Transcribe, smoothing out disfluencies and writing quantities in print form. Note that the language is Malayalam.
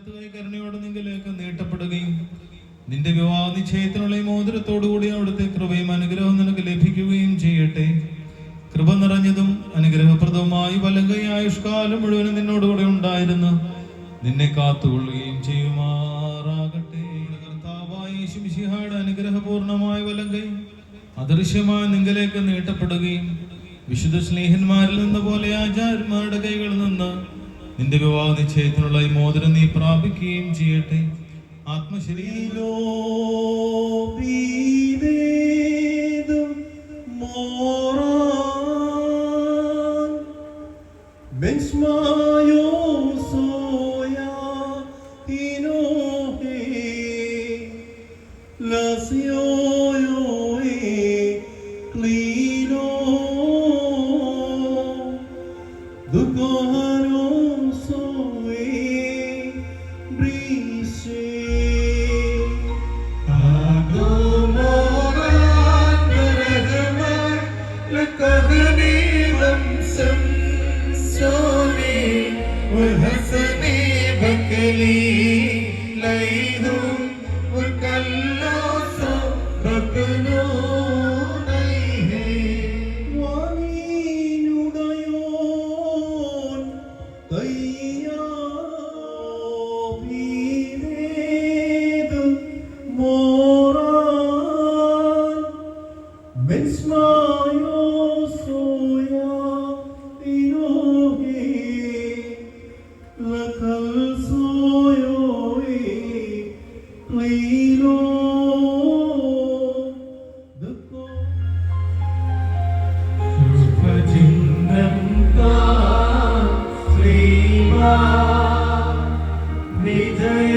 വലത്തുകൈ കരുണയോട് നിങ്കിലേക്ക് നീട്ടപ്പെടുകയും നിന്റെ വിവാഹ നിശ്ചയത്തിനുള്ള മോതിരത്തോടുകൂടി അവിടുത്തെ കൃപയും അനുഗ്രഹവും നിനക്ക് ലഭിക്കുകയും ചെയ്യട്ടെ. കൃപ നിറഞ്ഞതും അനുഗ്രഹപ്രദവുമായി വലങ്കൈ ആയുഷ്കാലം മുഴുവനും നിന്നോടുകൂടെ ഉണ്ടായിരുന്നു നിന്നെ കാത്തുകൊള്ളുകയും ചെയ്യുമാറാകട്ടെ. കർത്താവായ യേശു മിശിഹായുടെ അനുഗ്രഹപൂർണമായ വലങ്കൈ അദൃശ്യമായി നിങ്കലേക്ക് നീട്ടപ്പെടുകയും വിശുദ്ധ സ്നേഹന്മാരിൽ നിന്ന് പോലെ ആചാര്യന്മാരുടെ കൈകളിൽ നിന്ന് നിന്റെ വിവാഹ നിശ്ചയത്തിനുള്ള ഈ മോതിരം നീ പ്രാപിക്കുകയും ചെയ്യട്ടെ. ആത്മശരീരോ വിജയ